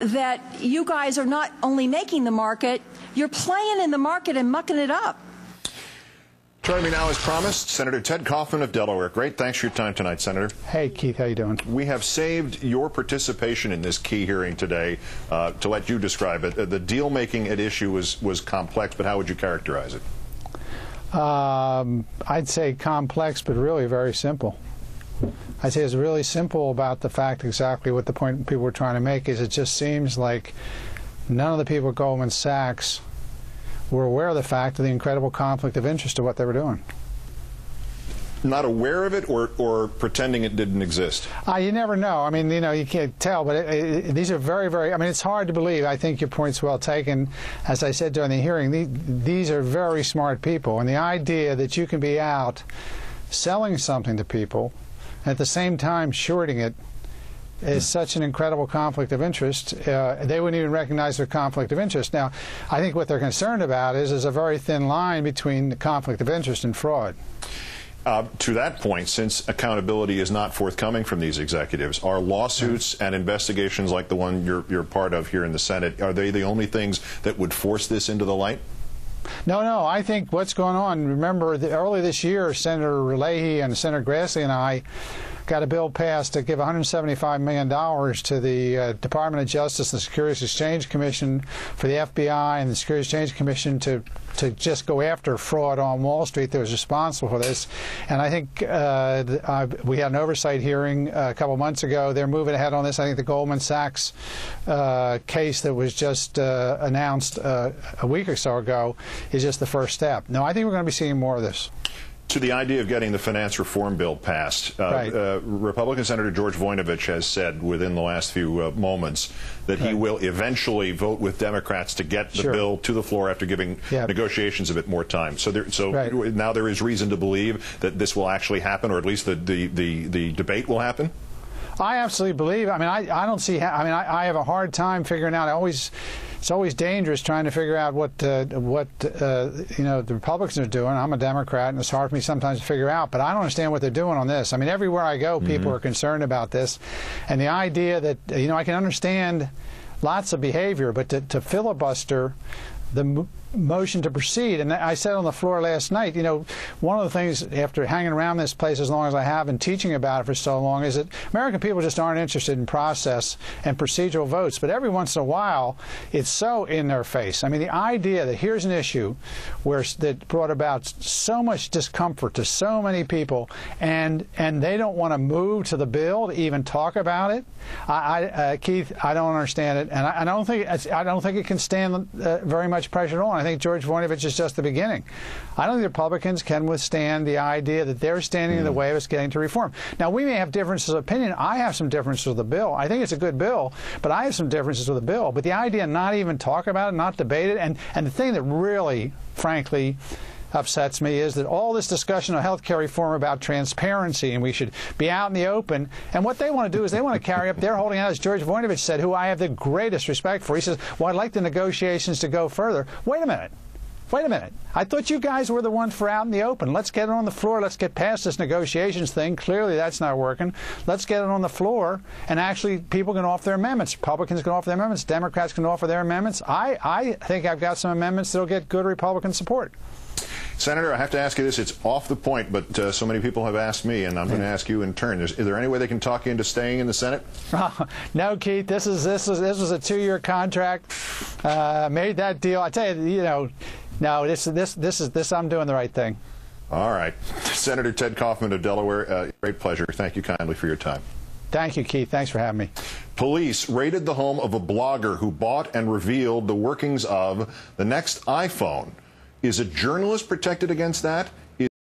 that you guys are not only making the market, you're playing in the market and mucking it up. Joining me now, as promised, Senator Ted Kaufman of Delaware. Great. Thanks for your time tonight, Senator. Hey, Keith. How you doing? We have saved your participation in this key hearing today to let you describe it. The deal-making at issue was complex, but how would you characterize it? I'd say complex, but really very simple. I'd say it's really simple about the fact exactly what the point people were trying to make is it just seems like none of the people at Goldman Sachs were aware of the fact of the incredible conflict of interest of what they were doing. Not aware of it or pretending it didn't exist? You never know. I mean, you know, you can't tell, but these are very, very, I mean, it's hard to believe. I think your point's well taken. As I said during the hearing, these are very smart people. And the idea that you can be out selling something to people and at the same time shorting it is such an incredible conflict of interest. They wouldn't even recognize their conflict of interest. Now, I think what they're concerned about is there's a very thin line between the conflict of interest and fraud. To that point, since accountability is not forthcoming from these executives, are lawsuits and investigations like the one you're part of here in the Senate, are they the only things that would force this into the light? No. I think what's going on, remember, early this year, Senator Leahy and Senator Grassley and I got a bill passed to give $175 million to the Department of Justice and the Securities Exchange Commission for the FBI and the Securities Exchange Commission to just go after fraud on Wall Street that was responsible for this. And I think we had an oversight hearing a couple months ago. They're moving ahead on this. I think the Goldman Sachs case that was just announced a week or so ago is just the first step. No, I think we're going to be seeing more of this. To the idea of getting the finance reform bill passed, right. Republican Senator George Voinovich has said within the last few moments that he will eventually vote with Democrats to get the bill to the floor after giving negotiations a bit more time. So now there is reason to believe that this will actually happen, or at least the debate will happen? I absolutely believe. I mean, I don't see. I mean, I have a hard time figuring out. It's always dangerous trying to figure out what you know, the Republicans are doing. I'm a Democrat, and it's hard for me sometimes to figure out. But I don't understand what they're doing on this. I mean, everywhere I go, people are concerned about this, and the idea that you know, I can understand lots of behavior, but to filibuster the motion to proceed. And I said on the floor last night, you know, one of the things after hanging around this place as long as I have and teaching about it for so long is that American people just aren't interested in process and procedural votes. But every once in a while, it's so in their face. I mean, the idea that here's an issue that brought about so much discomfort to so many people, and they don't want to move to the bill to even talk about it. Keith, I don't understand it, and I don't think it can stand very much pressure at all. I think George Voinovich is just the beginning. I don't think Republicans can withstand the idea that they're standing in the way of us getting to reform. Now, we may have differences of opinion. I have some differences with the bill. I think it's a good bill, but I have some differences with the bill. But the idea not even talk about it, not debate it, and the thing that really, frankly, upsets me is that all this discussion of health care reform about transparency and we should be out in the open, and what they want to do is they want to carry up, they're holding out, as George Voinovich said, who I have the greatest respect for. He says, well, I'd like the negotiations to go further. Wait a minute. I thought you guys were the ones for out in the open. Let's get it on the floor. Let's get past this negotiations thing. Clearly that's not working. Let's get it on the floor, and actually people can offer their amendments. Republicans can offer their amendments. Democrats can offer their amendments. I think I've got some amendments that will get good Republican support. Senator, I have to ask you this. It's off the point, but so many people have asked me, and I'm going to ask you in turn. Is there any way they can talk you into staying in the Senate? No, Keith. This was a 2-year contract. Made that deal. I tell you, you know, no. This I'm doing the right thing. All right, Senator Ted Kaufman of Delaware. Great pleasure. Thank you kindly for your time. Thank you, Keith. Thanks for having me. Police raided the home of a blogger who bought and revealed the workings of the next iPhone. Is a journalist protected against that?